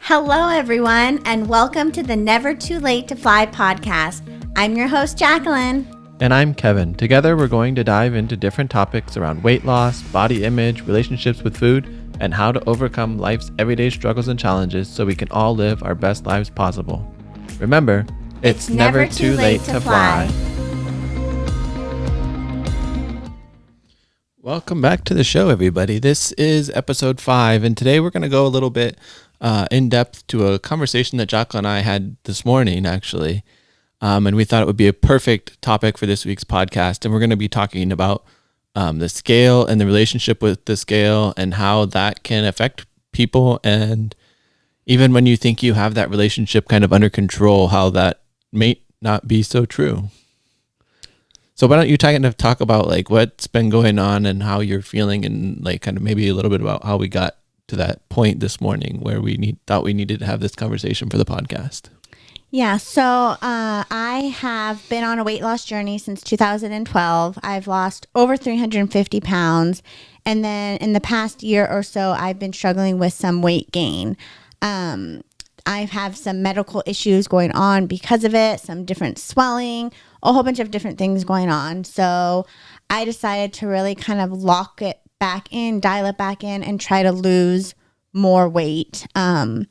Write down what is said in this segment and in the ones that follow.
Hello, everyone, and welcome to the Never Too Late to Fly podcast. I'm your host, Jacqueline. And I'm Kevin. Together, we're going to dive into different topics around weight loss, body image, relationships with food, and how to overcome life's everyday struggles and challenges so we can all live our best lives possible. Remember, it's never too late to fly. Welcome back to the show, everybody. This is episode 5, and today we're going to go a little bit in depth to a conversation that Jacqueline and I had this morning, actually. And we thought it would be a perfect topic for this week's podcast. And we're going to be talking about the scale and the relationship with the scale and how that can affect people. And even when you think you have that relationship kind of under control, how that may not be so true. So why don't you talk about like what's been going on and how you're feeling, and like kind of maybe a little bit about how we got to that point this morning where thought we needed to have this conversation for the podcast. Yeah, so I have been on a weight loss journey since 2012. I've lost over 350 pounds. And then in the past year or so, I've been struggling with some weight gain. I've had some medical issues going on because of it, some different swelling, a whole bunch of different things going on. So I decided to really kind of lock it back in, dial it back in, and try to lose more weight and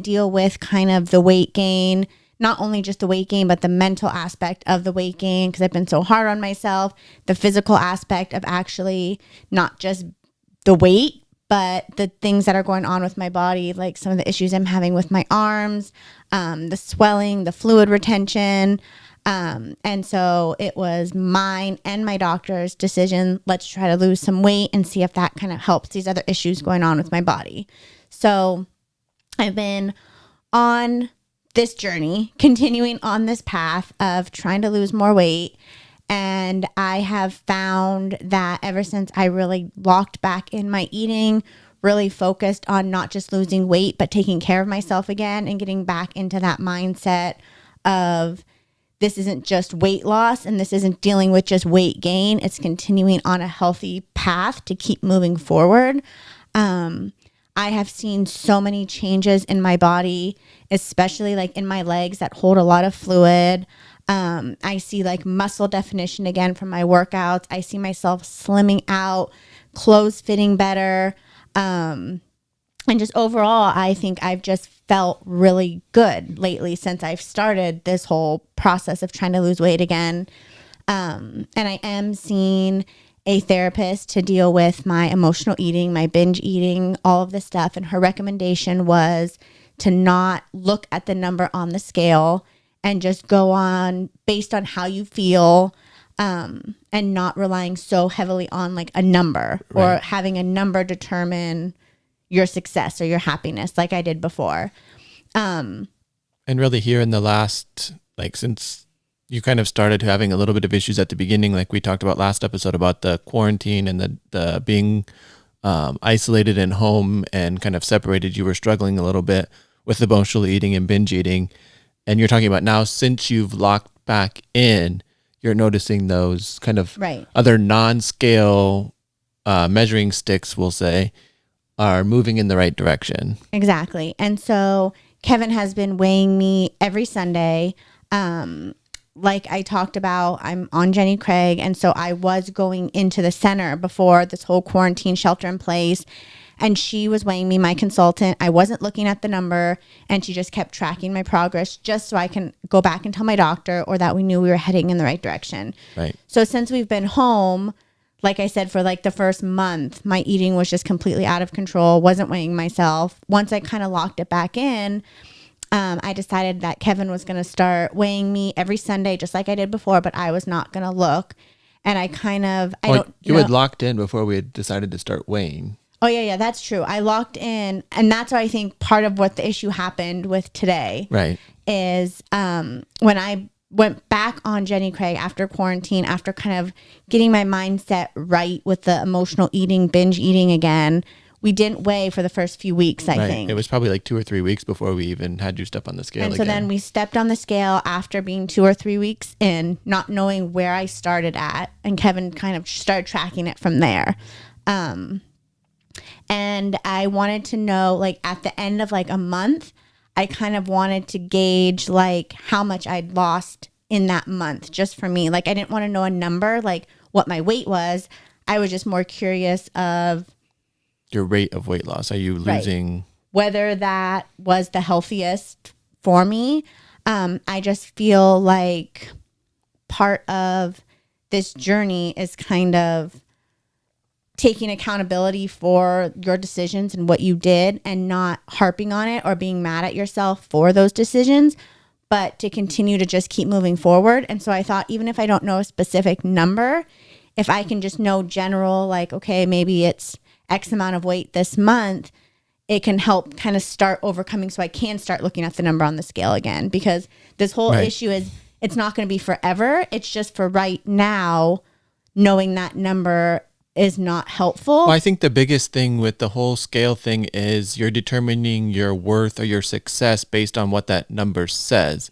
deal with kind of the weight gain, not only just the weight gain, but the mental aspect of the weight gain, because I've been so hard on myself, the physical aspect of actually not just the weight, but the things that are going on with my body, like some of the issues I'm having with my arms, the swelling, the fluid retention. And so it was mine and my doctor's decision. Let's try to lose some weight and see if that kind of helps these other issues going on with my body. So I've been on this journey, continuing on this path of trying to lose more weight. And I have found that ever since I really locked back in my eating, really focused on not just losing weight, but taking care of myself again and getting back into that mindset of this isn't just weight loss and this isn't dealing with just weight gain. It's continuing on a healthy path to keep moving forward. I have seen so many changes in my body, especially like in my legs that hold a lot of fluid. I see like muscle definition again from my workouts. I see myself slimming out, clothes fitting better. And just overall, I think I've just felt really good lately since I've started this whole process of trying to lose weight again. And I am seeing a therapist to deal with my emotional eating, my binge eating, all of this stuff. And her recommendation was to not look at the number on the scale and just go on based on how you feel, and not relying so heavily on like a number or having a number determine your success or your happiness like I did before. And really here in the last, like since you kind of started having a little bit of issues at the beginning, like we talked about last episode about the quarantine and the being isolated in home and kind of separated, you were struggling a little bit with emotional eating and binge eating. And you're talking about now, since you've locked back in, you're noticing those kind of other non-scale measuring sticks, we'll say, are moving in the right direction. Exactly. And so Kevin has been weighing me every Sunday. Like I talked about, I'm on Jenny Craig. And so I was going into the center before this whole quarantine shelter in place. And she was weighing me, my consultant. I wasn't looking at the number, and she just kept tracking my progress just so I can go back and tell my doctor, or that we knew we were heading in the right direction. Right. So since we've been home, like I said, for like the first month, my eating was just completely out of control, wasn't weighing myself. Once I kind of locked it back in, I decided that Kevin was going to start weighing me every Sunday, just like I did before, but I was not going to look. And I kind of, you had locked in before we had decided to start weighing. Oh, yeah, that's true. I locked in, and that's why I think part of what the issue happened with today is when I went back on Jenny Craig after quarantine, after kind of getting my mindset right with the emotional eating, binge eating again, we didn't weigh for the first few weeks, I think. It was probably like 2 or 3 weeks before we even had you step on the scale And so then we stepped on the scale after being 2 or 3 weeks in, not knowing where I started at, and Kevin kind of started tracking it from there. And I wanted to know, like, at the end of like a month, I kind of wanted to gauge like how much I'd lost in that month just for me. Like, I didn't want to know a number, like what my weight was. I was just more curious of Your rate of weight loss. Are you Right. losing? whether that was the healthiest for me. I just feel like part of this journey is kind of taking accountability for your decisions and what you did and not harping on it or being mad at yourself for those decisions, but to continue to just keep moving forward. And so I thought, even if I don't know a specific number, if I can just know general, like, okay, maybe it's X amount of weight this month, it can help kind of start overcoming so I can start looking at the number on the scale again. Because this whole Right. issue is, it's not going to be forever. It's just for right now, knowing that number is not helpful. Well, I think the biggest thing with the whole scale thing is you're determining your worth or your success based on what that number says.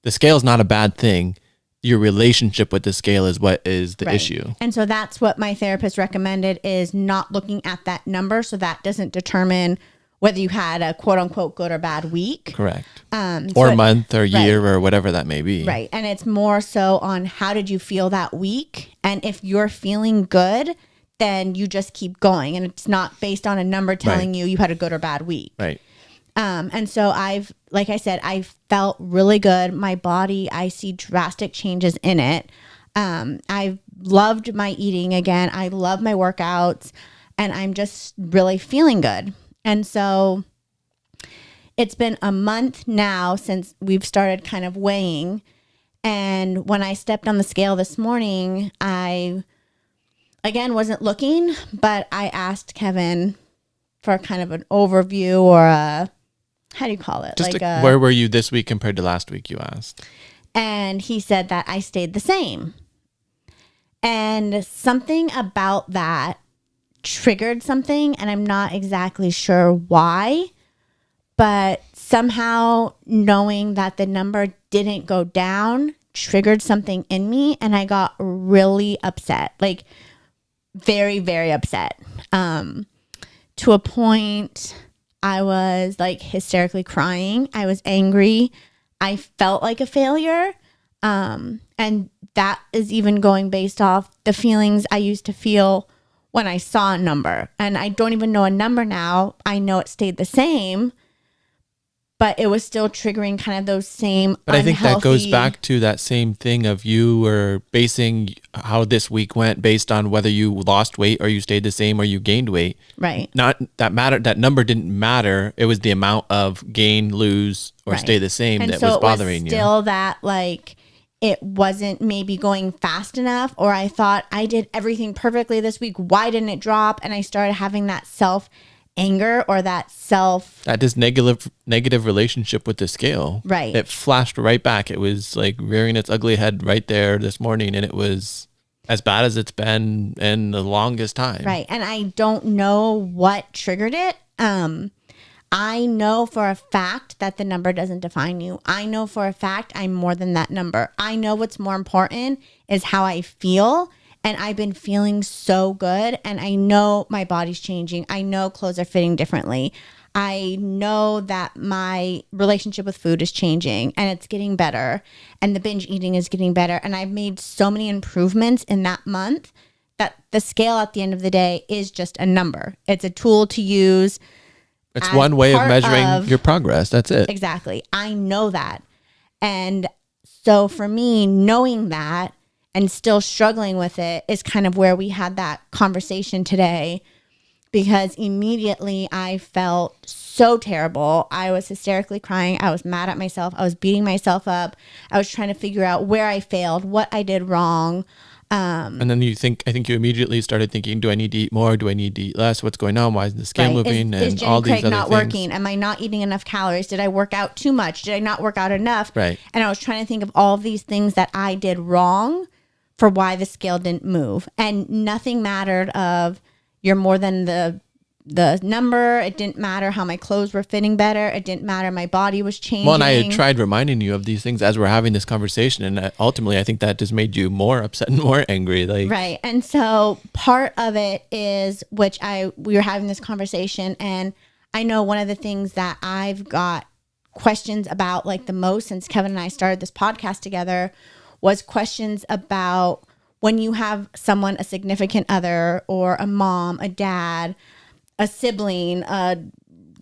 The scale is not a bad thing. Your relationship with the scale is what is the Right. issue. And so that's what my therapist recommended, is not looking at that number, so that doesn't determine whether you had a quote unquote good or bad week. Correct. So Or it- month or year or whatever that may be. Right. And it's more so on how did you feel that week? And if you're feeling good, then you just keep going. And it's not based on a number telling Right. you had a good or bad week. Right. And so like I said, I felt really good. My body, I see drastic changes in it. I've loved my eating again. I love my workouts, and I'm just really feeling good. And so it's been a month now since we've started kind of weighing. And when I stepped on the scale this morning, I, again, wasn't looking, but I asked Kevin for kind of an overview or a, how do you call it? Just where were you this week compared to last week, you asked? And he said that I stayed the same. And something about that triggered something, and I'm not exactly sure why, but somehow knowing that the number didn't go down triggered something in me, and I got really upset, like very, very upset, to a point I was like hysterically crying. I was angry. I felt like a failure. And that is even going based off the feelings I used to feel when I saw a number. And I don't even know a number now. I know it stayed the same, but it was still triggering kind of those same But I think that goes unhealthy- back to that same thing of you were basing how this week went based on whether you lost weight or you stayed the same or you gained weight. Right. Not that matter. That number didn't matter. It was the amount of gain, lose, or Right. stay the same And that so was it bothering you. still that like it wasn't maybe going fast enough, or I thought I did everything perfectly this week. Why didn't it drop? And I started having that self anger or that self. That just negative relationship with the scale. Right. It flashed right back. It was like rearing its ugly head right there this morning, and it was as bad as it's been in the longest time. Right. And I don't know what triggered it. I know for a fact that the number doesn't define you. I know for a fact I'm more than that number. I know what's more important is how I feel. And I've been feeling so good. And I know my body's changing. I know clothes are fitting differently. I know that my relationship with food is changing and it's getting better. And the binge eating is getting better. And I've made so many improvements in that month that the scale at the end of the day is just a number. It's a tool to use. It's as one way of part measuring of- your progress. That's it. Exactly. I know that. And so for me, knowing that and still struggling with it is kind of where we had that conversation today, because immediately I felt so terrible. I was hysterically crying. I was mad at myself. I was beating myself up. I was trying to figure out where I failed, what I did wrong. And then I think you immediately started thinking, do I need to eat more? Do I need to eat less? What's going on? Why is the scale Right. moving? Is And Jenny all these Craig other not things. working? Am I not eating enough calories? Did I work out too much? Did I not work out enough? Right. And I was trying to think of all of these things that I did wrong for why the scale didn't move. And nothing mattered of you're more than the the number. It didn't matter how my clothes were fitting better. It didn't matter my body was changing. Well, and I had tried reminding you of these things as we're having this conversation, and ultimately I think that just made you more upset and more angry. Right. And so part of it is, we were having this conversation, and I know one of the things that I've got questions about like the most since Kevin and I started this podcast together was questions about when you have someone, a significant other or a mom, a dad, a sibling, a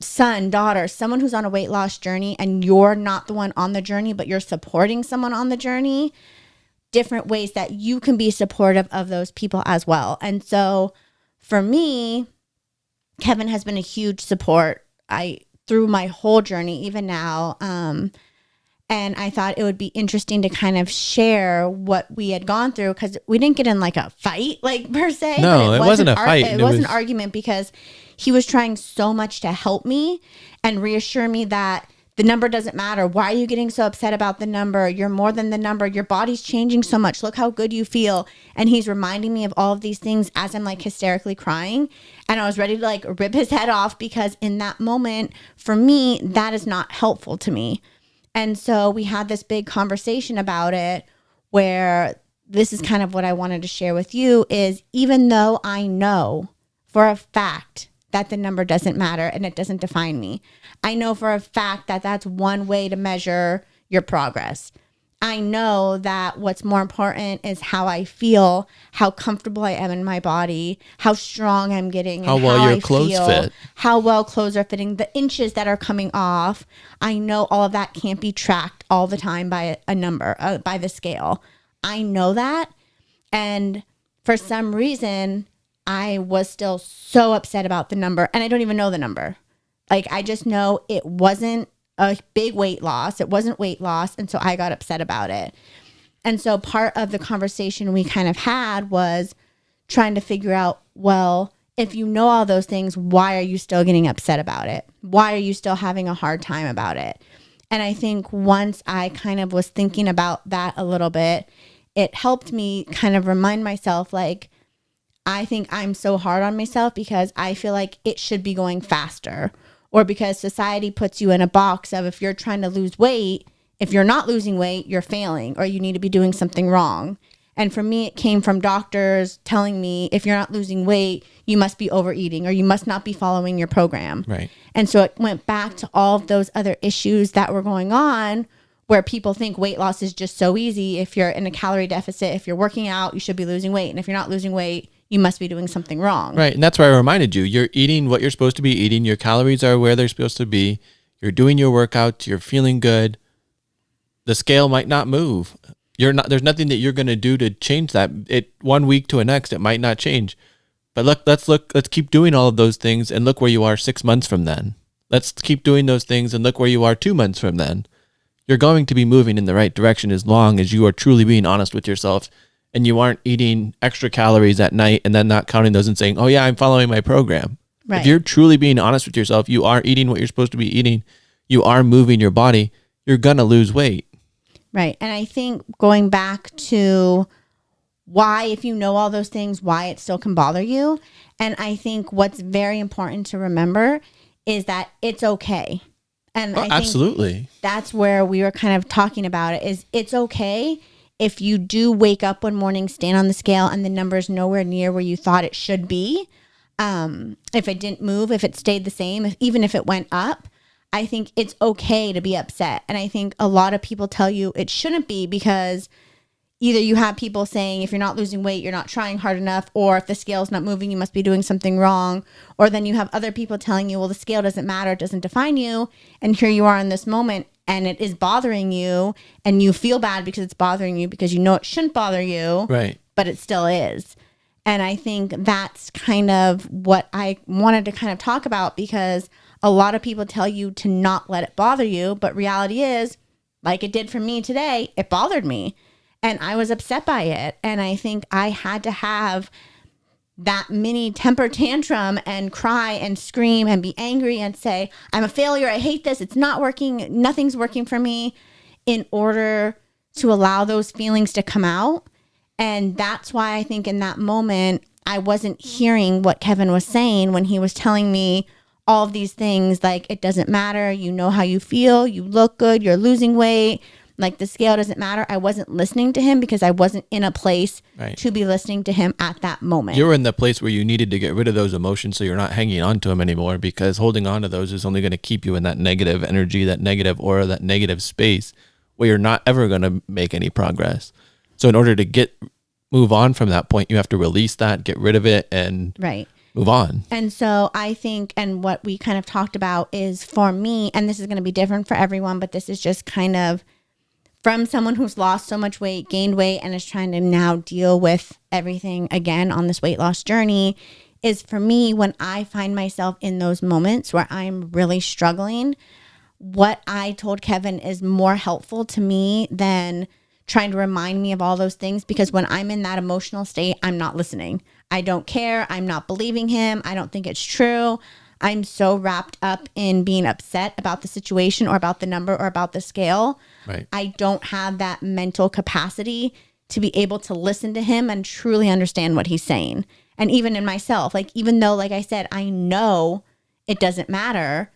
son, daughter, someone who's on a weight loss journey, and you're not the one on the journey, but you're supporting someone on the journey, different ways that you can be supportive of those people as well. And so for me, Kevin has been a huge support through my whole journey, even now. And I thought it would be interesting to kind of share what we had gone through, because we didn't get in like a fight, like per se. No, it wasn't a fight. It was an argument because he was trying so much to help me and reassure me that the number doesn't matter. Why are you getting so upset about the number? You're more than the number. Your body's changing so much. Look how good you feel. And he's reminding me of all of these things as I'm like hysterically crying. And I was ready to like rip his head off, because in that moment, for me, that is not helpful to me. And so we had this big conversation about it, where this is kind of what I wanted to share with you is, even though I know for a fact that the number doesn't matter and it doesn't define me, I know for a fact that that's one way to measure your progress. I know that what's more important is how I feel, how comfortable I am in my body, how strong I'm getting, how well your clothes fit, how well clothes are fitting, the inches that are coming off. I know all of that can't be tracked all the time by a number, by the scale. I know that. And for some reason, I was still so upset about the number, and I don't even know the number. Like, I just know it wasn't a big weight loss. It wasn't weight loss. And so I got upset about it. And so part of the conversation we kind of had was trying to figure out, well, if you know all those things, why are you still getting upset about it? Why are you still having a hard time about it? And I think once I kind of was thinking about that a little bit, it helped me kind of remind myself, like, I think I'm so hard on myself because I feel like it should be going faster, or because society puts you in a box of, if you're trying to lose weight, if you're not losing weight, you're failing, or you need to be doing something wrong. And for me, it came from doctors telling me, if you're not losing weight, you must be overeating, or you must not be following your program. Right. And so it went back to all of those other issues that were going on, where people think weight loss is just so easy. If you're in a calorie deficit, if you're working out, you should be losing weight. And if you're not losing weight, you must be doing something wrong. Right. And that's why I reminded you, you're eating what you're supposed to be eating. Your calories are where they're supposed to be. You're doing your workouts. You're feeling good. The scale might not move. There's nothing that you're going to do to change that. It 1 week to the next, it might not change. But let's keep doing all of those things and look where you are 6 months from then. Let's keep doing those things and look where you are 2 months from then. You're going to be moving in the right direction as long as you are truly being honest with yourself, and you aren't eating extra calories at night and then not counting those and saying, oh yeah, I'm following my program. Right. If you're truly being honest with yourself, you are eating what you're supposed to be eating, you are moving your body, you're going to lose weight. Right. And I think going back to why, if you know all those things, why it still can bother you. And I think what's very important to remember is that it's okay. And I think absolutely. That's where we were kind of talking about it, is it's okay if you do wake up one morning, stand on the scale, and the number's nowhere near where you thought it should be. If it didn't move, if it stayed the same, even if it went up, I think it's okay to be upset. And I think a lot of people tell you it shouldn't be, because either you have people saying, if you're not losing weight, you're not trying hard enough, or if the scale's not moving, you must be doing something wrong. Or then you have other people telling you, well, the scale doesn't matter, it doesn't define you. And here you are in this moment, and it is bothering you, and you feel bad because it's bothering you, because you know it shouldn't bother you, right? But it still is. And I think that's kind of what I wanted to kind of talk about, because a lot of people tell you to not let it bother you, but reality is, like it did for me today, it bothered me, and I was upset by it. And I think I had to have that mini temper tantrum and cry and scream and be angry and say, I'm a failure, I hate this, it's not working, nothing's working for me, in order to allow those feelings to come out. And that's why I think in that moment, I wasn't hearing what Kevin was saying when he was telling me all of these things, like, it doesn't matter. You know how you feel. You look good. You're losing weight. Like, the scale doesn't matter. I wasn't listening to him because I wasn't in a place to be listening to him at that moment. You were in the place where you needed to get rid of those emotions so you're not hanging on to them anymore, because holding on to those is only going to keep you in that negative energy, that negative aura, that negative space where you're not ever going to make any progress. So in order to move on from that point, you have to release that, get rid of it, and move on. And so I think, and what we kind of talked about is, for me, and this is going to be different for everyone, but this is just kind of from someone who's lost so much weight, gained weight, and is trying to now deal with everything again on this weight loss journey, is for me, when I find myself in those moments where I'm really struggling, what I told Kevin is more helpful to me than trying to remind me of all those things, because when I'm in that emotional state, I'm not listening. I don't care. I'm not believing him. I don't think it's true. I'm so wrapped up in being upset about the situation or about the number or about the scale. Right. I don't have that mental capacity to be able to listen to him and truly understand what he's saying. And even in myself, like, even though, like I said, I know it doesn't matter,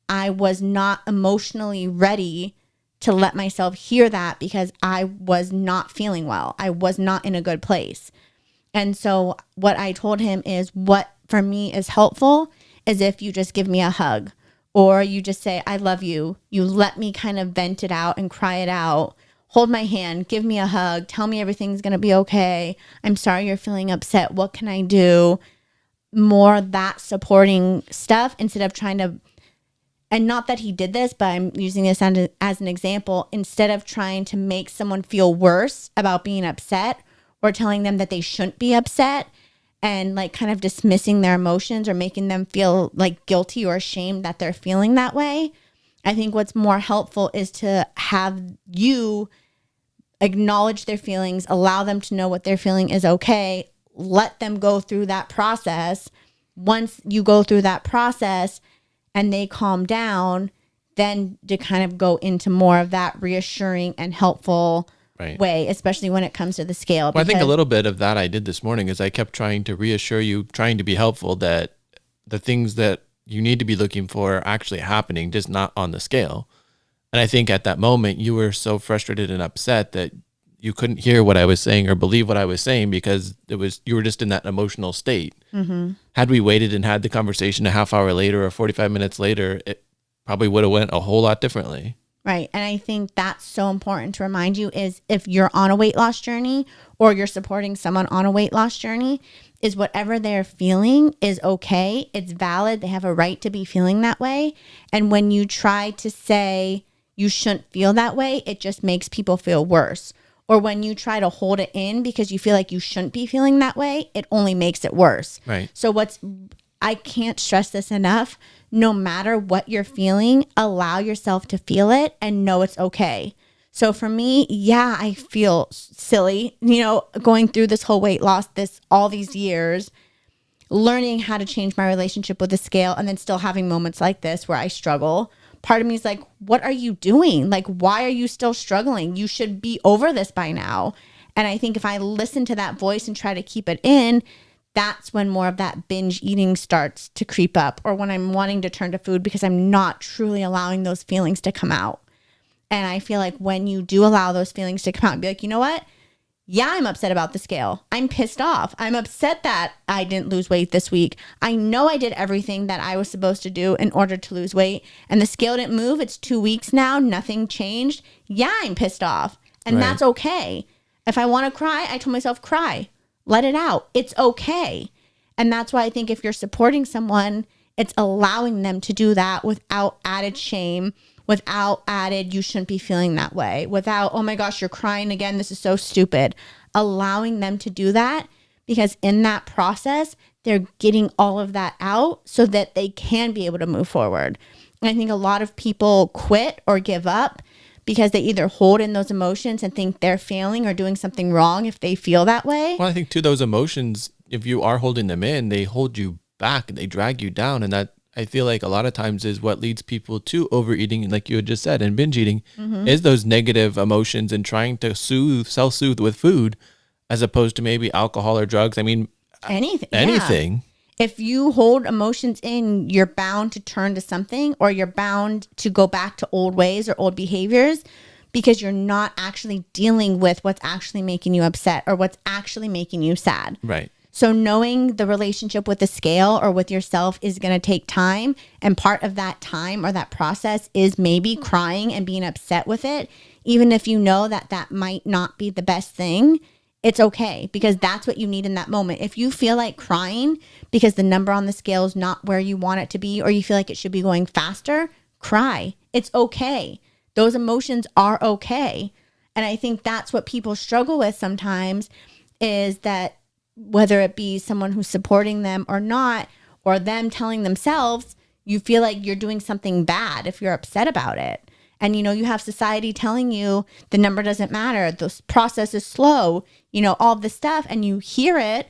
I was not emotionally ready to let myself hear that because I was not feeling well. I was not in a good place. And so what I told him is, what for me is helpful is if you just give me a hug, or you just say, I love you. You let me kind of vent it out and cry it out. Hold my hand, give me a hug, tell me everything's going to be okay. I'm sorry you're feeling upset. What can I do? More that supporting stuff, instead of trying to, and not that he did this, but I'm using this as an example, instead of trying to make someone feel worse about being upset or telling them that they shouldn't be upset, and like kind of dismissing their emotions or making them feel like guilty or ashamed that they're feeling that way. I think what's more helpful is to have you acknowledge their feelings, allow them to know what they're feeling is okay, let them go through that process. Once you go through that process and they calm down, then to kind of go into more of that reassuring and helpful way, especially when it comes to the scale. Well, I think a little bit of that I did this morning is I kept trying to reassure you, trying to be helpful, that the things that you need to be looking for are actually happening, just not on the scale. And I think at that moment you were so frustrated and upset that you couldn't hear what I was saying or believe what I was saying, because you were just in that emotional state. Mm-hmm. Had we waited and had the conversation a half hour later or 45 minutes later, it probably would have went a whole lot differently. Right. And I think that's so important to remind you, is if you're on a weight loss journey or you're supporting someone on a weight loss journey, is whatever they're feeling is okay. It's valid. They have a right to be feeling that way. And when you try to say you shouldn't feel that way, it just makes people feel worse. Or when you try to hold it in because you feel like you shouldn't be feeling that way, it only makes it worse. Right. So I can't stress this enough. No matter what you're feeling, allow yourself to feel it and know it's okay. So for me, yeah, I feel silly, going through this whole weight loss, all these years, learning how to change my relationship with the scale, and then still having moments like this where I struggle. Part of me is like, what are you doing? Like, why are you still struggling? You should be over this by now. And I think if I listen to that voice and try to keep it in, that's when more of that binge eating starts to creep up, or when I'm wanting to turn to food because I'm not truly allowing those feelings to come out. And I feel like when you do allow those feelings to come out and be like, you know what? Yeah, I'm upset about the scale. I'm pissed off. I'm upset that I didn't lose weight this week. I know I did everything that I was supposed to do in order to lose weight, and the scale didn't move. It's 2 weeks now. Nothing changed. Yeah, I'm pissed off. And that's okay. If I want to cry, I told myself, cry. Let it out. It's okay. And that's why I think if you're supporting someone, it's allowing them to do that without added shame, without added, you shouldn't be feeling that way, without, oh my gosh, you're crying again, this is so stupid. Allowing them to do that, because in that process, they're getting all of that out so that they can be able to move forward. And I think a lot of people quit or give up because they either hold in those emotions and think they're failing or doing something wrong if they feel that way. Well, I think too, those emotions, if you are holding them in, they hold you back, they drag you down. And that, I feel like, a lot of times is what leads people to overeating, like you had just said, and binge eating, is those negative emotions and trying to self-soothe with food, as opposed to maybe alcohol or drugs. I mean, anything. Yeah. anything. If you hold emotions in, you're bound to turn to something, or you're bound to go back to old ways or old behaviors, because you're not actually dealing with what's actually making you upset or what's actually making you sad. Right. So knowing the relationship with the scale or with yourself is going to take time. And part of that time or that process is maybe crying and being upset with it. Even if you know that that might not be the best thing, it's okay, because that's what you need in that moment. If you feel like crying because the number on the scale is not where you want it to be, or you feel like it should be going faster, cry. It's okay. Those emotions are okay. And I think that's what people struggle with sometimes, is that whether it be someone who's supporting them or not, or them telling themselves, you feel like you're doing something bad if you're upset about it. And, you know, you have society telling you the number doesn't matter, the process is slow, you know, all this stuff, and you hear it.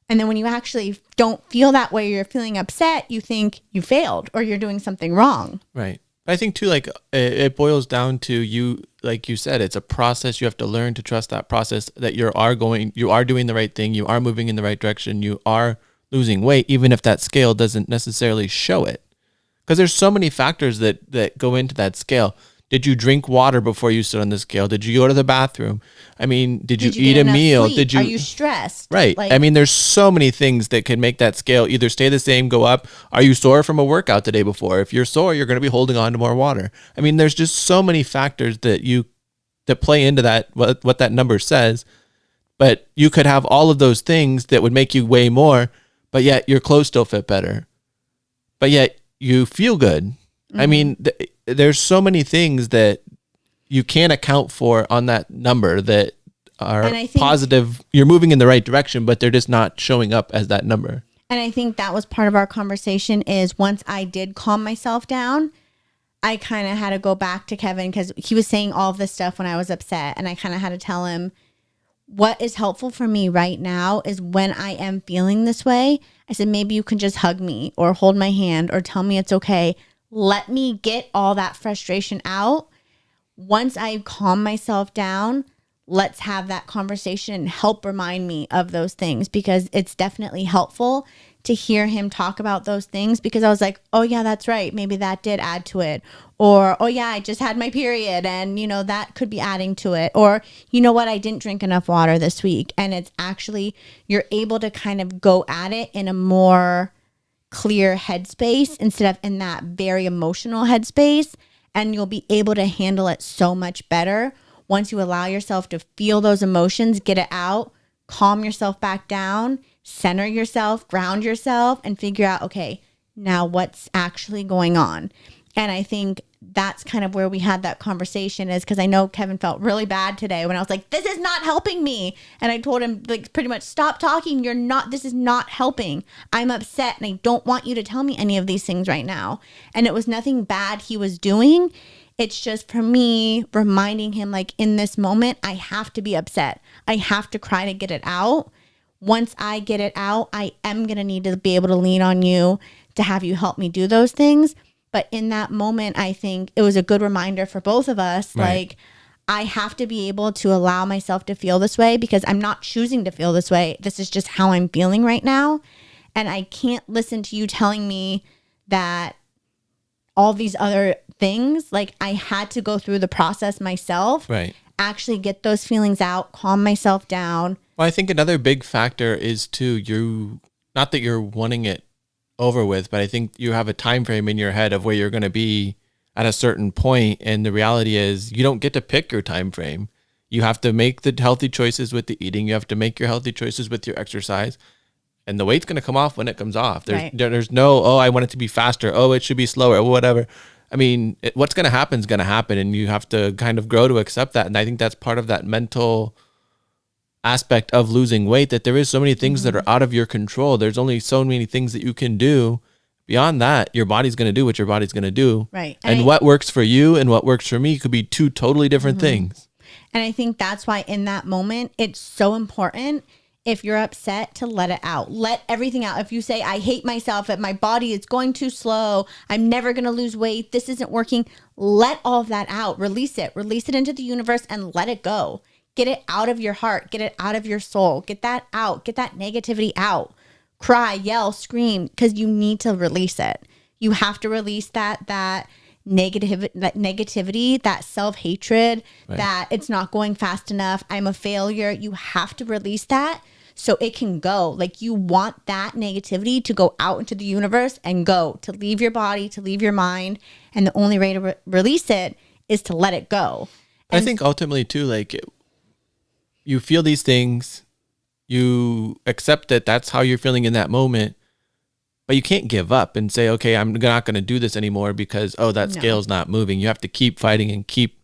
And then when you actually don't feel that way, you're feeling upset, you think you failed or you're doing something wrong. Right. I think too, like it boils down to you, like you said, it's a process. You have to learn to trust that process, that you are doing the right thing. You are moving in the right direction. You are losing weight, even if that scale doesn't necessarily show it. Because there's so many factors that go into that scale. Did you drink water before you stood on the scale? Did you go to the bathroom? I mean, did you eat a meal? Sleep? Are you stressed? Right. Like, I mean, there's so many things that could make that scale either stay the same, go up. Are you sore from a workout the day before? If you're sore, you're going to be holding on to more water. I mean, there's just so many factors that play into that, what that number says. But you could have all of those things that would make you weigh more, but yet your clothes still fit better. But yet you feel good. Mm-hmm. I mean, there's so many things that you can't account for on that number that are positive. You're moving in the right direction, but they're just not showing up as that number. And I think that was part of our conversation, is once I did calm myself down, I kind of had to go back to Kevin, because he was saying all of this stuff when I was upset. And I kind of had to tell him, what is helpful for me right now is when I am feeling this way, I said, maybe you can just hug me or hold my hand or tell me it's okay. Let me get all that frustration out. Once I calm myself down, let's have that conversation and help remind me of those things, because it's definitely helpful to hear him talk about those things, because I was like, oh yeah, that's right. Maybe that did add to it. Or, oh yeah, I just had my period and, you know, that could be adding to it. Or, you know what, I didn't drink enough water this week. And it's actually, you're able to kind of go at it in a more clear headspace instead of in that very emotional headspace. And you'll be able to handle it so much better once you allow yourself to feel those emotions, get it out, calm yourself back down, center yourself, ground yourself, and figure out, okay, now what's actually going on. And I think that's kind of where we had that conversation, is because I know Kevin felt really bad today when I was like, this is not helping me. And I told him, like, pretty much, stop talking. This is not helping. I'm upset and I don't want you to tell me any of these things right now. And it was nothing bad he was doing. It's just for me reminding him, like, in this moment, I have to be upset. I have to cry to get it out. Once I get it out, I am going to need to be able to lean on you to have you help me do those things. But in that moment, I think it was a good reminder for both of us. Right. Like, I have to be able to allow myself to feel this way, because I'm not choosing to feel this way. This is just how I'm feeling right now. And I can't listen to you telling me that all these other things, like, I had to go through the process myself. Right. Actually get those feelings out, calm myself down. Well, I think another big factor is too, not that you're wanting it over with, but I think you have a time frame in your head of where you're going to be at a certain point, and the reality is you don't get to pick your time frame. You have to make the healthy choices with the eating. You have to make your healthy choices with your exercise, and the weight's going to come off when it comes off. There's no, oh, I want it to be faster. Oh, it should be slower, or whatever. I mean, what's going to happen is going to happen, and you have to kind of grow to accept that. And I think that's part of that mental aspect of losing weight, that there is so many things that are out of your control. There's only so many things that you can do. Beyond that, your body's going to do what your body's going to do. Right. And what works for you and what works for me could be two totally different things. And I think that's why in that moment, it's so important, if you're upset, to let it out. Let everything out. If you say, I hate myself, that my body is going too slow, I'm never going to lose weight, this isn't working, let all of that out. Release it into the universe and let it go. Get it out of your heart. Get it out of your soul. Get that out. Get that negativity out. Cry, yell, scream, because you need to release it. You have to release that negativity, that self-hatred, Right. that it's not going fast enough. I'm a failure. You have to release that so it can go. Like, you want that negativity to go out into the universe and go, to leave your body, to leave your mind. And the only way to release it is to let it go. I think ultimately too, like, you feel these things, you accept that that's how you're feeling in that moment, but you can't give up and say, okay, I'm not going to do this anymore because, that scale's not moving. You have to keep fighting and keep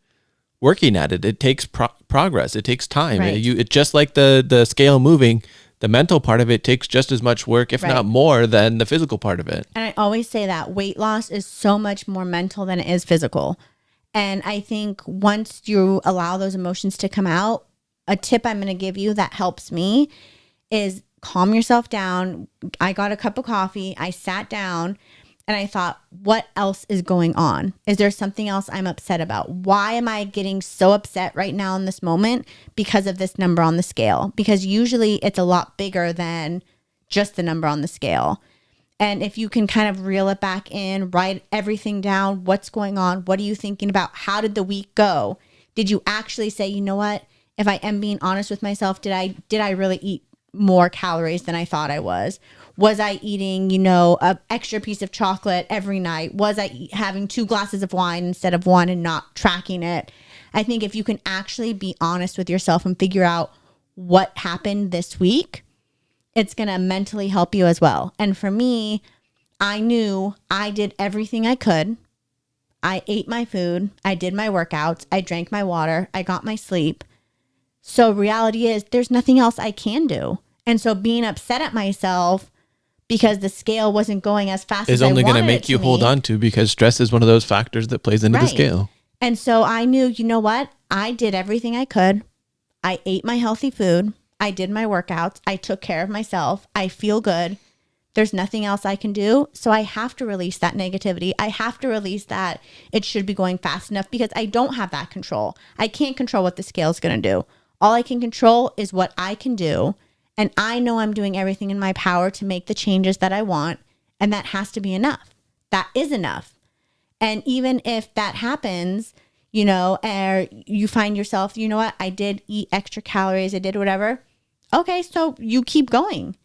working at it. It takes progress. It takes time. Right. It's just like the scale moving. The mental part of it takes just as much work, if not more, than the physical part of it. And I always say that weight loss is so much more mental than it is physical. And I think once you allow those emotions to come out, a tip I'm going to give you that helps me is calm yourself down. I got a cup of coffee. I sat down and I thought, what else is going on? Is there something else I'm upset about? Why am I getting so upset right now in this moment because of this number on the scale? Because usually it's a lot bigger than just the number on the scale. And if you can kind of reel it back in, write everything down, what's going on? What are you thinking about? How did the week go? Did you actually say, you know what? If I am being honest with myself, did I really eat more calories than I thought I was? Was I eating, a extra piece of chocolate every night? Was I having 2 glasses of wine instead of 1 and not tracking it? I think if you can actually be honest with yourself and figure out what happened this week, it's going to mentally help you as well. And for me, I knew I did everything I could. I ate my food. I did my workouts. I drank my water. I got my sleep. So reality is there's nothing else I can do. And so being upset at myself because the scale wasn't going as fast as I wanted it to is only going to make you hold on to, because stress is one of those factors that plays into the scale. And so I knew, you know what? I did everything I could. I ate my healthy food. I did my workouts. I took care of myself. I feel good. There's nothing else I can do. So I have to release that negativity. I have to release that it should be going fast enough, because I don't have that control. I can't control what the scale is going to do. All I can control is what I can do. And I know I'm doing everything in my power to make the changes that I want. And that has to be enough. That is enough. And even if that happens, or you find yourself, you know what, I did eat extra calories, I did whatever. Okay, so you keep going.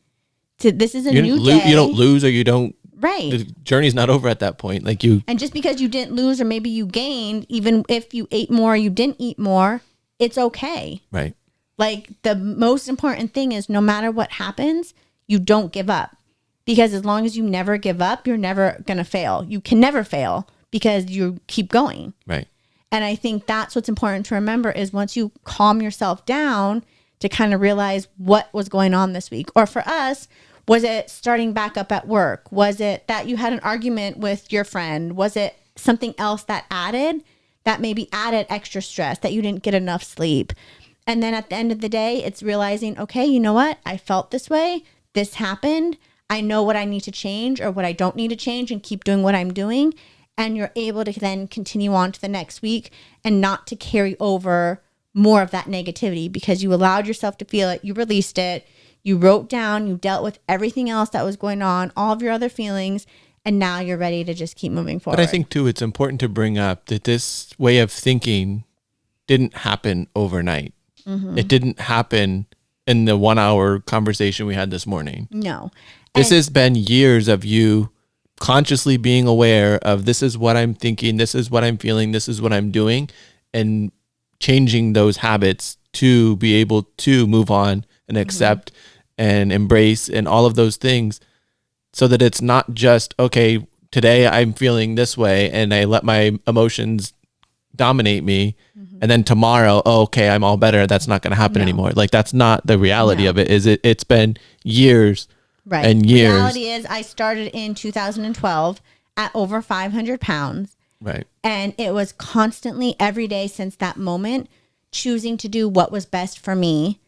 This is a new day. You don't lose, or you don't. Right. The journey's not over at that point. And just because you didn't lose, or maybe you gained, even if you ate more or you didn't eat more, it's okay. Right. Like, the most important thing is, no matter what happens, you don't give up. Because as long as you never give up, you're never going to fail. You can never fail because you keep going. Right. And I think that's what's important to remember, is once you calm yourself down to kind of realize what was going on this week. Or for us, was it starting back up at work? Was it that you had an argument with your friend? Was it something else that maybe added extra stress, that you didn't get enough sleep? And then at the end of the day, it's realizing, okay, you know what? I felt this way. This happened. I know what I need to change or what I don't need to change, and keep doing what I'm doing. And you're able to then continue on to the next week and not to carry over more of that negativity, because you allowed yourself to feel it. You released it. You wrote down, you dealt with everything else that was going on, all of your other feelings, and now you're ready to just keep moving forward. But I think too, it's important to bring up that this way of thinking didn't happen overnight. Mm-hmm. It didn't happen in the 1 hour conversation we had this morning. No. This has been years of you consciously being aware of, this is what I'm thinking, this is what I'm feeling, this is what I'm doing, and changing those habits to be able to move on and accept and embrace and all of those things, so that it's not just, okay, today I'm feeling this way and I let my emotions dominate me, and then tomorrow, okay, I'm all better. That's not going to happen anymore. Like, that's not the reality of it. It's been years and years. The reality is, I started in 2012 at over 500 pounds. Right. And it was constantly, every day since that moment, choosing to do what was best for me,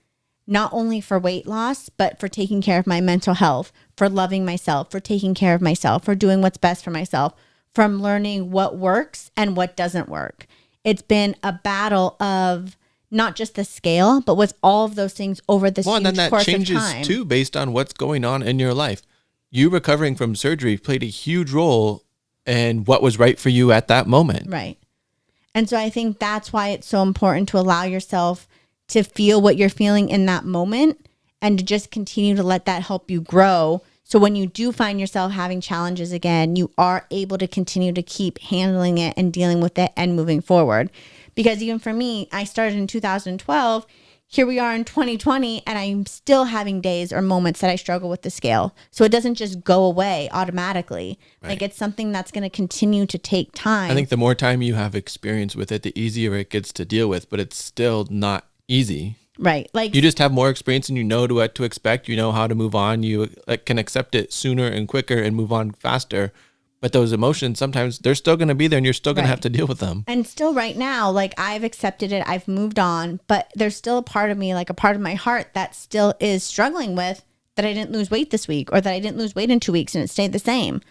not only for weight loss, but for taking care of my mental health, for loving myself, for taking care of myself, for doing what's best for myself, from learning what works and what doesn't work. It's been a battle of not just the scale, but with all of those things over this Well, and huge then that course of changes time. too based on what's going on in your life. You recovering from surgery played a huge role in what was right for you at that moment. Right. And so I think that's why it's so important to allow yourself to feel what you're feeling in that moment and to just continue to let that help you grow. So when you do find yourself having challenges again, you are able to continue to keep handling it and dealing with it and moving forward. Because even for me, I started in 2012. Here we are in 2020, and I'm still having days or moments that I struggle with the scale. So it doesn't just go away automatically. Right. Like it's something that's going to continue to take time. I think the more time you have experience with it, the easier it gets to deal with, but it's still not easy. Right. Like You just have more experience and you know what to expect. You know how to move on. You can accept it sooner and quicker and move on faster. But those emotions, sometimes they're still going to be there and you're still going to have to deal with them. And still right now, like I've accepted it, I've moved on, but there's still a part of me, like a part of my heart that still is struggling with that I didn't lose weight this week or that I didn't lose weight in 2 weeks and it stayed the same.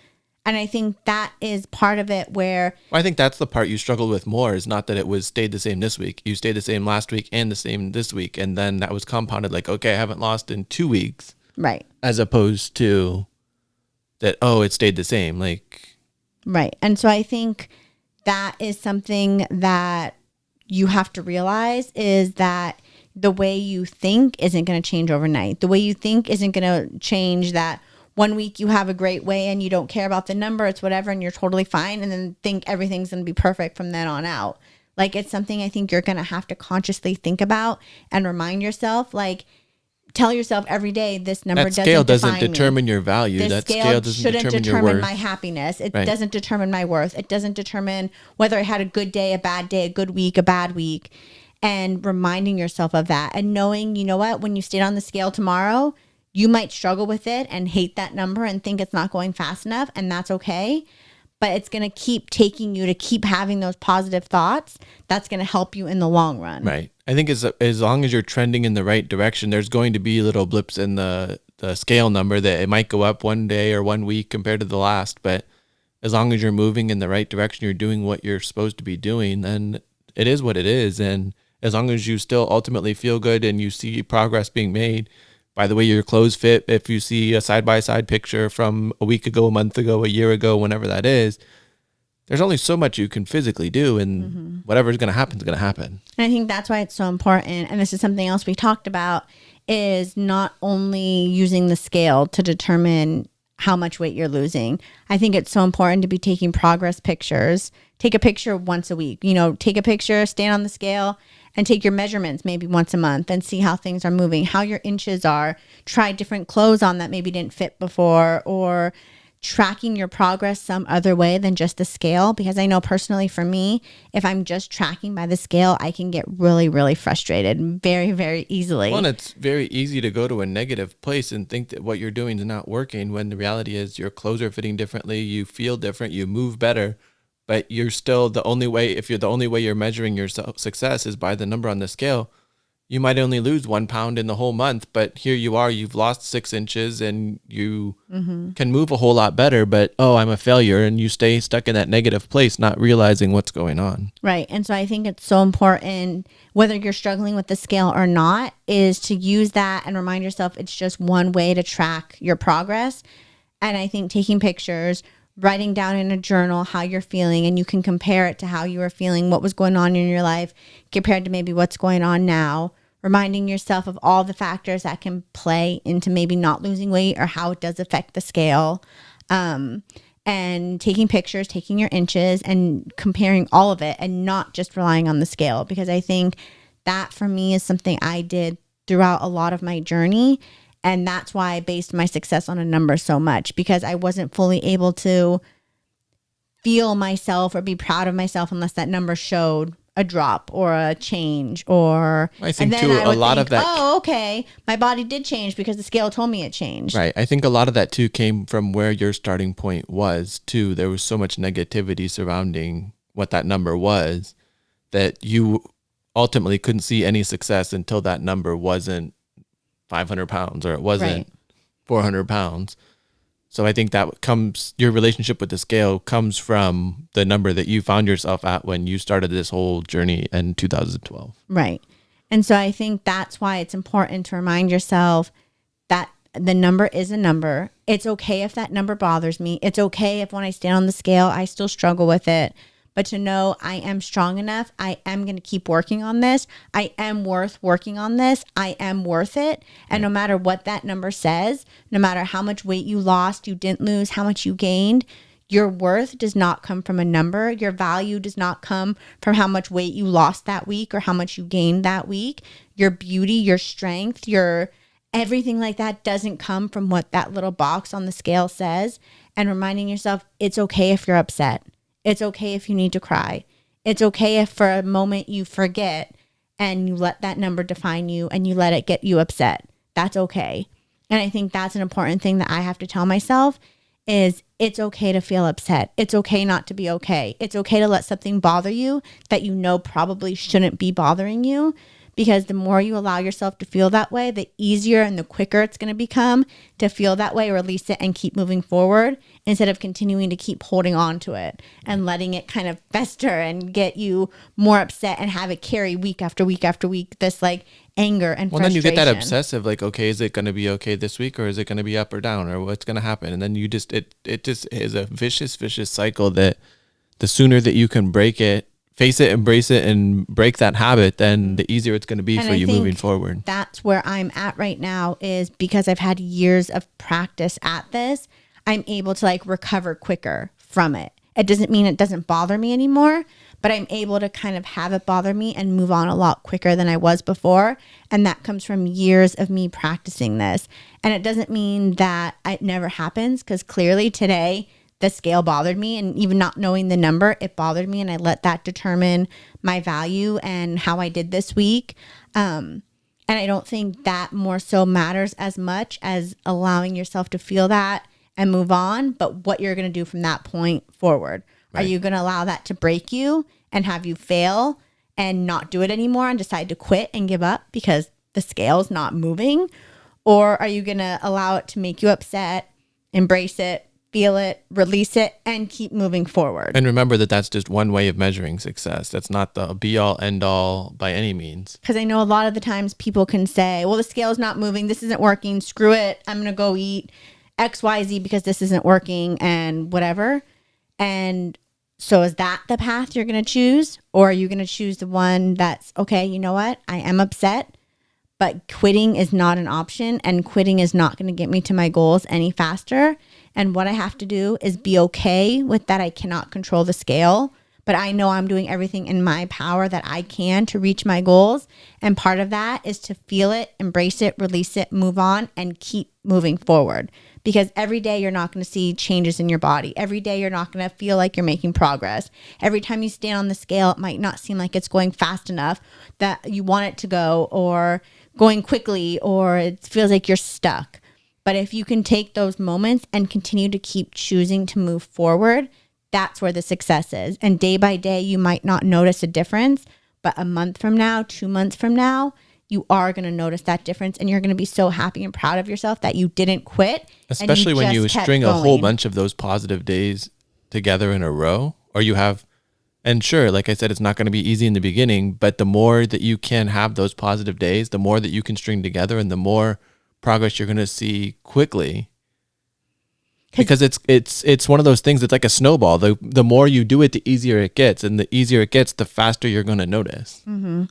And I think that is part of it where... Well, I think that's the part you struggled with more is not that it was stayed the same this week. You stayed the same last week and the same this week. And then that was compounded like, okay, I haven't lost in 2 weeks. Right. As opposed to that, oh, it stayed the same. Like... Right. And so I think that is something that you have to realize is that the way you think isn't going to change overnight. The way you think isn't going to change that 1 week you have a great weigh and you don't care about the number, it's whatever, and you're totally fine. And then think everything's going to be perfect from then on out. Like it's something I think you're going to have to consciously think about and remind yourself, like, tell yourself every day, this number that scale doesn't define determine me. your value. This That scale scale doesn't shouldn't determine your worth. my happiness. It Right. doesn't determine my worth. It doesn't determine whether I had a good day, a bad day, a good week, a bad week. And reminding yourself of that and knowing, you know what, when you stand on the scale tomorrow, you might struggle with it and hate that number and think it's not going fast enough, and that's okay. But it's going to keep taking you to keep having those positive thoughts. That's going to help you in the long run. Right. I think as long as you're trending in the right direction, there's going to be little blips in the scale number that it might go up one day or 1 week compared to the last. But as long as you're moving in the right direction, you're doing what you're supposed to be doing, then it is what it is. And as long as you still ultimately feel good and you see progress being made, by the way your clothes fit, if you see a side-by-side picture from a week ago, a month ago, a year ago, whenever that is, there's only so much you can physically do, and whatever's going to happen is going to happen. And I think that's why it's so important. And this is something else we talked about is not only using the scale to determine how much weight you're losing. I think it's so important to be taking progress pictures. Take a picture once a week, take a picture, stand on the scale and take your measurements maybe once a month and see how things are moving, how your inches are. Try different clothes on that maybe didn't fit before, or tracking your progress some other way than just the scale. Because I know personally for me, if I'm just tracking by the scale, I can get really, really frustrated very, very easily. Well, and it's very easy to go to a negative place and think that what you're doing is not working when the reality is your clothes are fitting differently, you feel different, you move better, but you're still the only way, if you're the only way you're measuring your success is by the number on the scale, you might only lose 1 pound in the whole month, but here you are, you've lost 6 inches and you can move a whole lot better, but I'm a failure, and you stay stuck in that negative place, not realizing what's going on. Right. And so I think it's so important, whether you're struggling with the scale or not, is to use that and remind yourself it's just one way to track your progress. And I think taking pictures, writing down in a journal how you're feeling, and you can compare it to how you were feeling, what was going on in your life compared to maybe what's going on now, reminding yourself of all the factors that can play into maybe not losing weight or how it does affect the scale, and taking pictures, taking your inches and comparing all of it and not just relying on the scale. Because I think that for me is something I did throughout a lot of my journey. And that's why I based my success on a number so much, because I wasn't fully able to feel myself or be proud of myself unless that number showed a drop or a change, or I think too, a lot of that. Oh, okay, my body did change because the scale told me it changed. Right. I think a lot of that too came from where your starting point was too. There was so much negativity surrounding what that number was that you ultimately couldn't see any success until that number wasn't 500 pounds or it wasn't 400 pounds. So I think that your relationship with the scale comes from the number that you found yourself at when you started this whole journey in 2012. Right. And so I think that's why it's important to remind yourself that the number is a number. It's okay if that number bothers me. It's okay if when I stand on the scale, I still struggle with it. But to know I am strong enough, I am going to keep working on this. I am worth working on this. I am worth it. And no matter what that number says, no matter how much weight you lost, you didn't lose, how much you gained, your worth does not come from a number. Your value does not come from how much weight you lost that week or how much you gained that week. Your beauty, your strength, your everything like that doesn't come from what that little box on the scale says. And reminding yourself, it's okay if you're upset. It's okay if you need to cry. It's okay if for a moment you forget and you let that number define you and you let it get you upset. That's okay. And I think that's an important thing that I have to tell myself is it's okay to feel upset. It's okay not to be okay. It's okay to let something bother you that you know probably shouldn't be bothering you, because the more you allow yourself to feel that way, the easier and the quicker it's going to become to feel that way, release it, and keep moving forward instead of continuing to keep holding on to it and letting it kind of fester and get you more upset and have it carry week after week after week, this like anger and frustration. Then you get that obsessive, like, okay, is it going to be okay this week, or is it going to be up or down, or what's going to happen? And then you just, it just is a vicious cycle that the sooner that you can break it, face it, embrace it, and break that habit, then the easier it's going to be for you moving forward. That's where I'm at right now, is because I've had years of practice at this, I'm able to like recover quicker from it. It doesn't mean it doesn't bother me anymore, but I'm able to kind of have it bother me and move on a lot quicker than I was before. And that comes from years of me practicing this. And it doesn't mean that it never happens, because clearly today the scale bothered me, and even not knowing the number, it bothered me, and I let that determine my value and how I did this week. And I don't think that more so matters as much as allowing yourself to feel that and move on, but what you're going to do from that point forward. Right. Are you going to allow that to break you and have you fail and not do it anymore and decide to quit and give up because the scale's not moving? Or are you going to allow it to make you upset, embrace it, feel it, release it, and keep moving forward? And remember that that's just one way of measuring success. That's not the be-all, end-all by any means. Because I know a lot of the times people can say, well, the scale's not moving, this isn't working, screw it, I'm going to go eat XYZ because this isn't working and whatever. And so is that the path you're going to choose? Or are you going to choose the one that's, okay, you know what, I am upset, but quitting is not an option, and quitting is not going to get me to my goals any faster. And what I have to do is be okay with that. I cannot control the scale, but I know I'm doing everything in my power that I can to reach my goals. And part of that is to feel it, embrace it, release it, move on, and keep moving forward. Because every day you're not going to see changes in your body. Every day you're not going to feel like you're making progress. Every time you stand on the scale, it might not seem like it's going fast enough that you want it to go, or going quickly, or it feels like you're stuck. But if you can take those moments and continue to keep choosing to move forward, that's where the success is. And day by day, you might not notice a difference, but a month from now, 2 months from now, you are going to notice that difference, and you're going to be so happy and proud of yourself that you didn't quit. Especially when you string a whole bunch of those positive days together in a row, or you have, and sure, like I said, it's not going to be easy in the beginning, but the more that you can have those positive days, the more that you can string together, and the more progress you're going to see quickly. Because it's one of those things. It's like a snowball. The more you do it, the easier it gets, and the easier it gets, the faster you're going to notice. Mm-hmm.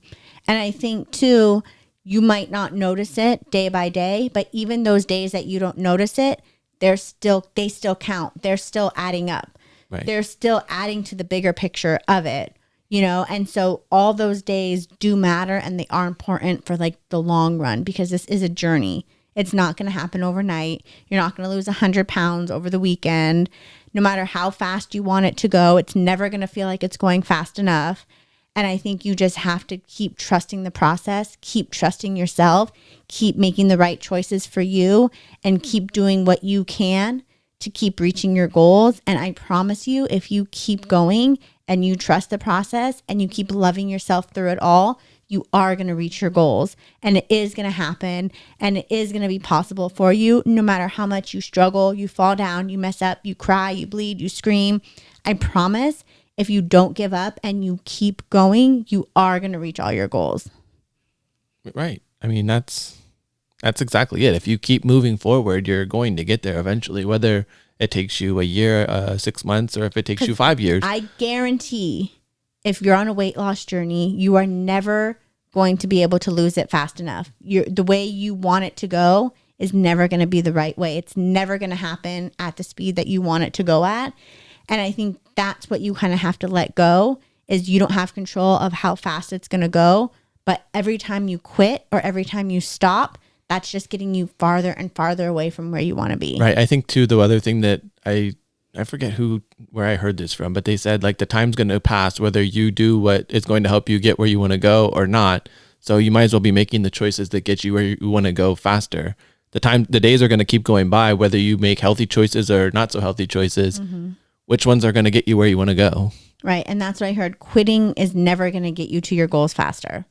And I think too, you might not notice it day by day, but even those days that you don't notice it, they still count. They're still adding up. Right. They're still adding to the bigger picture of it, you know? And so all those days do matter, and they are important for like the long run, because this is a journey. It's not going to happen overnight. You're not going to lose 100 pounds over the weekend. No matter how fast you want it to go, it's never going to feel like it's going fast enough. And I think you just have to keep trusting the process, keep trusting yourself, keep making the right choices for you, and keep doing what you can to keep reaching your goals. And I promise you, if you keep going and you trust the process and you keep loving yourself through it all, you are going to reach your goals, and it is going to happen, and it is going to be possible for you, no matter how much you struggle, you fall down, you mess up, you cry, you bleed, you scream. I promise, if you don't give up and you keep going, you are going to reach all your goals. Right. I mean, that's exactly it. If you keep moving forward, you're going to get there eventually, whether it takes you a year, 6 months, or if it takes you 5 years. I guarantee if you're on a weight loss journey, you are never going to be able to lose it fast enough. The way you want it to go is never going to be the right way. It's never going to happen at the speed that you want it to go at. And I think that's what you kind of have to let go, is you don't have control of how fast it's going to go. But every time you quit or every time you stop, that's just getting you farther and farther away from where you want to be. Right. I think too, the other thing that I forget where I heard this from, but they said like the time's going to pass whether you do what is going to help you get where you want to go or not. So you might as well be making the choices that get you where you want to go faster. The days are going to keep going by, whether you make healthy choices or not so healthy choices. Mm-hmm. Which ones are going to get you where you want to go? Right. And that's what I heard. Quitting is never going to get you to your goals faster.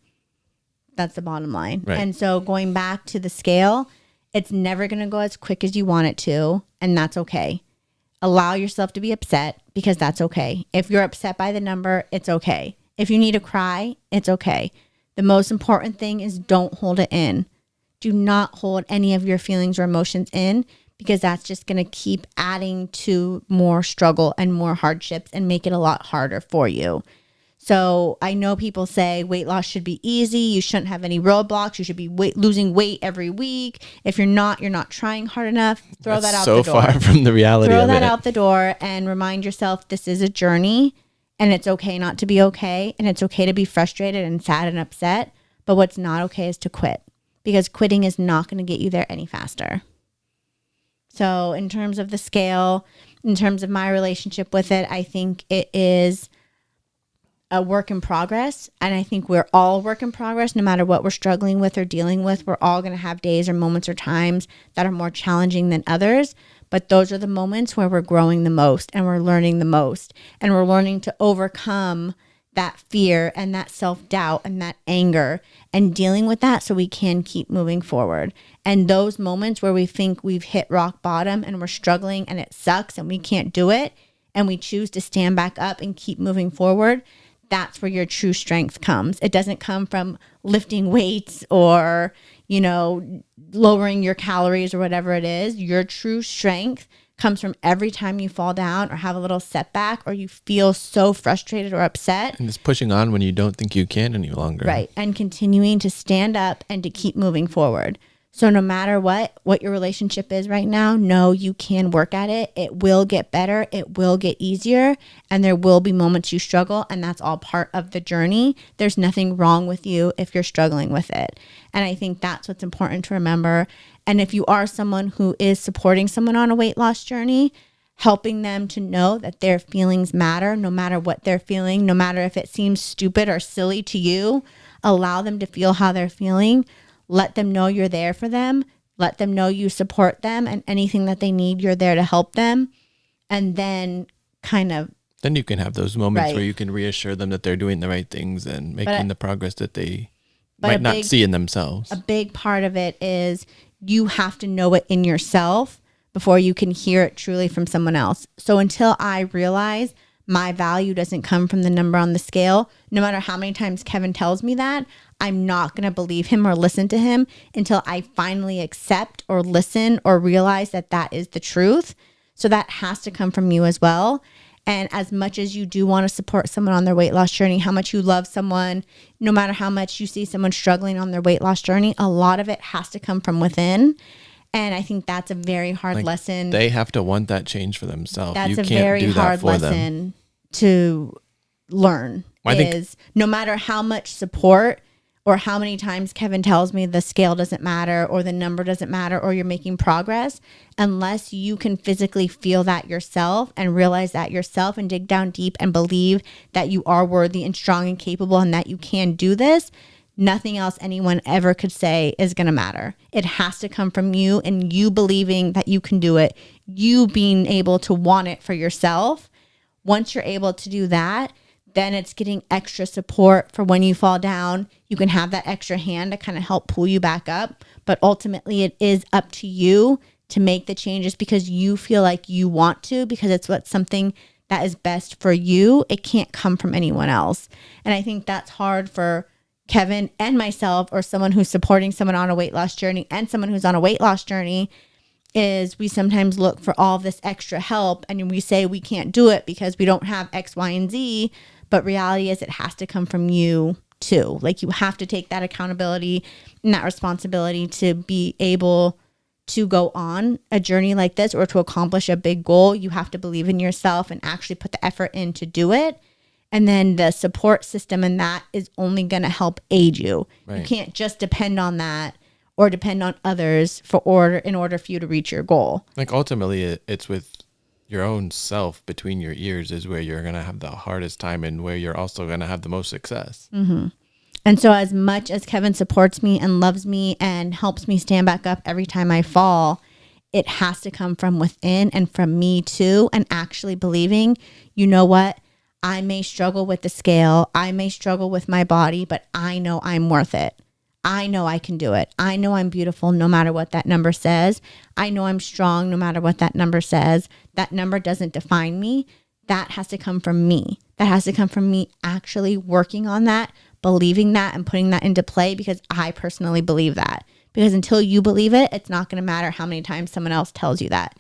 That's the bottom line. Right. And so going back to the scale, it's never going to go as quick as you want it to. And that's okay. Allow yourself to be upset, because that's okay. If you're upset by the number, it's okay. If you need to cry, it's okay. The most important thing is don't hold it in. Do not hold any of your feelings or emotions in, because that's just going to keep adding to more struggle and more hardships and make it a lot harder for you. So I know people say weight loss should be easy. You shouldn't have any roadblocks. You should be losing weight every week. If you're not trying hard enough. Throw that out the door. So far from the reality of it. Throw that out the door and remind yourself this is a journey, and it's okay not to be okay. And it's okay to be frustrated and sad and upset. But what's not okay is to quit, because quitting is not going to get you there any faster. So in terms of the scale, in terms of my relationship with it, I think it is a work in progress. And I think we're all a work in progress, no matter what we're struggling with or dealing with. We're all going to have days or moments or times that are more challenging than others. But those are the moments where we're growing the most and we're learning the most. And we're learning to overcome that fear and that self-doubt and that anger and dealing with that so we can keep moving forward. And those moments where we think we've hit rock bottom and we're struggling and it sucks and we can't do it, and we choose to stand back up and keep moving forward, that's where your true strength comes. It doesn't come from lifting weights or, lowering your calories or whatever it is. Your true strength comes from every time you fall down or have a little setback or you feel so frustrated or upset. And just pushing on when you don't think you can any longer. Right. And continuing to stand up and to keep moving forward. So no matter what your relationship is right now, know you can work at it. It will get better. It will get easier. And there will be moments you struggle. And that's all part of the journey. There's nothing wrong with you if you're struggling with it. And I think that's what's important to remember. And if you are someone who is supporting someone on a weight loss journey, helping them to know that their feelings matter, no matter what they're feeling, no matter if it seems stupid or silly to you, allow them to feel how they're feeling. Let them know you're there for them. Let them know you support them, and anything that they need, you're there to help them. And then then you can have those moments where you can reassure them that they're doing the right things and making the progress that they might not see in themselves. A big part of it is you have to know it in yourself before you can hear it truly from someone else. So until I realize my value doesn't come from the number on the scale, no matter how many times Kevin tells me that, I'm not going to believe him or listen to him until I finally accept or listen or realize that that is the truth. So that has to come from you as well. And as much as you do want to support someone on their weight loss journey, how much you love someone, no matter how much you see someone struggling on their weight loss journey, a lot of it has to come from within. And I think that's a very hard lesson. They have to want that change for themselves. That's a very hard lesson to learn. No matter how much support or how many times Kevin tells me the scale doesn't matter or the number doesn't matter or you're making progress, unless you can physically feel that yourself and realize that yourself and dig down deep and believe that you are worthy and strong and capable and that you can do this, nothing else anyone ever could say is going to matter. It has to come from you and you believing that you can do it, you being able to want it for yourself. Once you're able to do that, then it's getting extra support for when you fall down. You can have that extra hand to kind of help pull you back up. But ultimately, it is up to you to make the changes because you feel like you want to, because it's something that is best for you. It can't come from anyone else. And I think that's hard for Kevin and myself, or someone who's supporting someone on a weight loss journey and someone who's on a weight loss journey, is we sometimes look for all this extra help and we say we can't do it because we don't have X, Y, and Z. But reality is it has to come from you too. Like, you have to take that accountability and that responsibility to be able to go on a journey like this or to accomplish a big goal. You have to believe in yourself and actually put the effort in to do it. And then the support system in that is only going to help aid you. Right. You can't just depend on that or depend on others in order for you to reach your goal. Like, ultimately, it's with your own self between your ears is where you're going to have the hardest time and where you're also going to have the most success. Mm-hmm. And so as much as Kevin supports me and loves me and helps me stand back up every time I fall, it has to come from within and from me too. And actually believing, you know what? I may struggle with the scale. I may struggle with my body, but I know I'm worth it. I know I can do it. I know I'm beautiful no matter what that number says. I know I'm strong no matter what that number says. That number doesn't define me. That has to come from me. That has to come from me actually working on that, believing that, and putting that into play, because I personally believe that. Because until you believe it, it's not going to matter how many times someone else tells you that.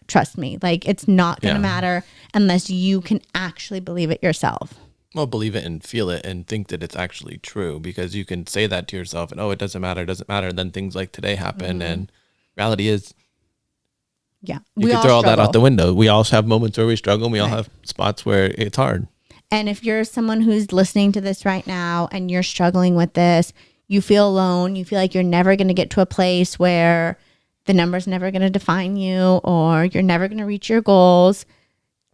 Trust me. Like, it's not going to matter unless you can actually believe it yourself. Well, believe it and feel it and think that it's actually true, because you can say that to yourself and, oh, it doesn't matter. And then things like today happen. And reality is, you can throw all that out the window. We all have moments where we struggle, and we all have spots where it's hard. And if you're someone who's listening to this right now and you're struggling with this, you feel alone, you feel like you're never going to get to a place where the number's never going to define you or you're never going to reach your goals,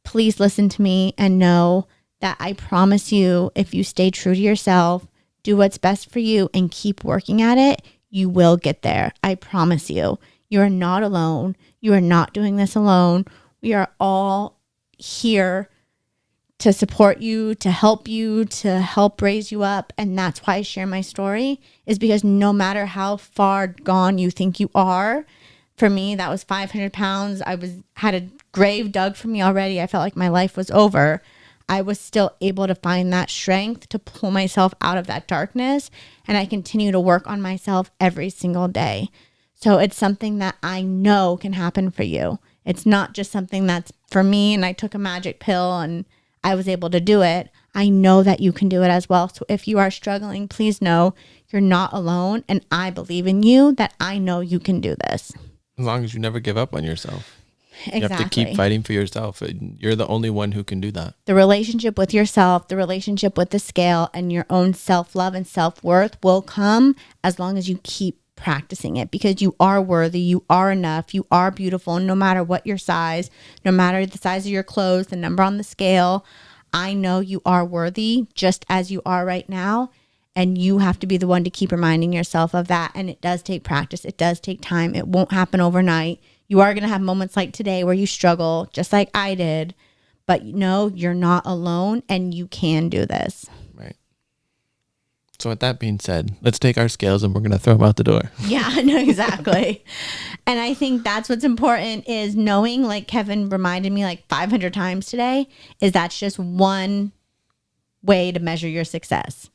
please listen to me and know that I promise you, if you stay true to yourself, do what's best for you, and keep working at it, you will get there. I promise you. You are not alone. You are not doing this alone. We are all here to support you, to help raise you up. And that's why I share my story, is because no matter how far gone you think you are, for me, that was 500 pounds. Had a grave dug for me already. I felt like my life was over. I was still able to find that strength to pull myself out of that darkness. And I continue to work on myself every single day. So it's something that I know can happen for you. It's not just something that's for me and I took a magic pill and I was able to do it. I know that you can do it as well. So if you are struggling, please know you're not alone. And I believe in you, that I know you can do this. As long as you never give up on yourself. Exactly. You have to keep fighting for yourself. You're the only one who can do that. The relationship with yourself, the relationship with the scale, and your own self-love and self-worth will come as long as you keep practicing it, because you are worthy, you are enough, you are beautiful, no matter what your size, no matter the size of your clothes, the number on the scale. I know you are worthy just as you are right now, and you have to be the one to keep reminding yourself of that. And it does take practice. It does take time. It won't happen overnight. You are going to have moments like today where you struggle, just like I did, but you're not alone and you can do this. Right. So with that being said, let's take our scales and we're going to throw them out the door. Yeah, no, exactly. And I think that's what's important, is knowing, like Kevin reminded me like 500 times today, is that's just one way to measure your success.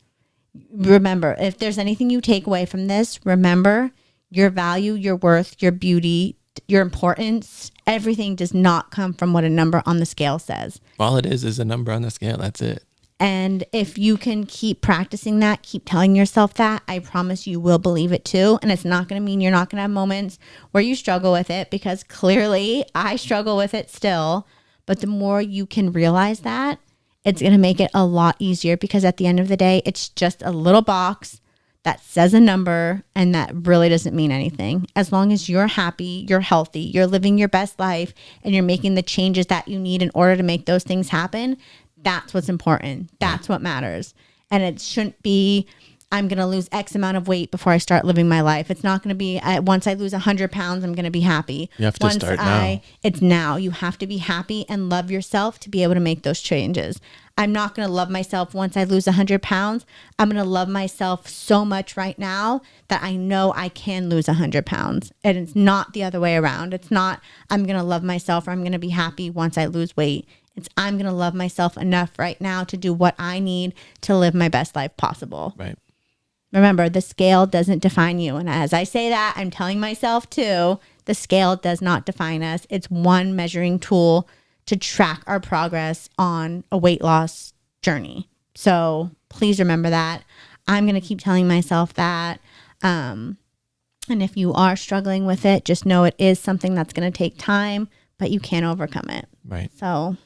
Remember, if there's anything you take away from this, remember your value, your worth, your beauty, your importance, everything does not come from what a number on the scale says. All it is a number on the scale. That's it. And if you can keep practicing that, keep telling yourself that, I promise you will believe it too. And it's not going to mean you're not going to have moments where you struggle with it, because clearly I struggle with it still. But the more you can realize that, it's going to make it a lot easier, because at the end of the day, it's just a little box that says a number, and that really doesn't mean anything. As long as you're happy, you're healthy, you're living your best life, and you're making the changes that you need in order to make those things happen, that's what's important. That's what matters. And it shouldn't be, I'm going to lose X amount of weight before I start living my life. It's not going to be, once I lose 100 pounds, I'm going to be happy. You have to start now. It's now. You have to be happy and love yourself to be able to make those changes. I'm not going to love myself once I lose 100 pounds. I'm going to love myself so much right now that I know I can lose 100 pounds. And it's not the other way around. It's not, I'm going to love myself or I'm going to be happy once I lose weight. It's, I'm going to love myself enough right now to do what I need to live my best life possible. Right. Remember, the scale doesn't define you. And as I say that, I'm telling myself too, the scale does not define us. It's one measuring tool to track our progress on a weight loss journey. So please remember that. I'm going to keep telling myself that. And if you are struggling with it, just know it is something that's going to take time, but you can overcome it. Right. So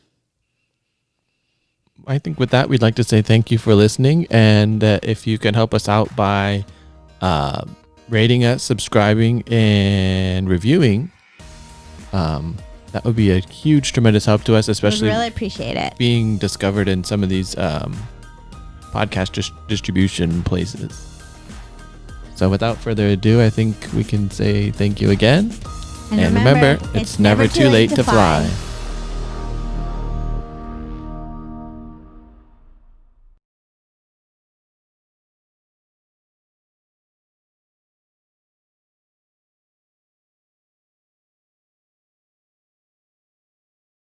I think with that, we'd like to say thank you for listening. And if you can help us out by rating us, subscribing, and reviewing, that would be a huge, tremendous help to us, especially I really appreciate it. Being discovered in some of these podcast distribution places. So without further ado, I think we can say thank you again. And remember, it's never too late to fly.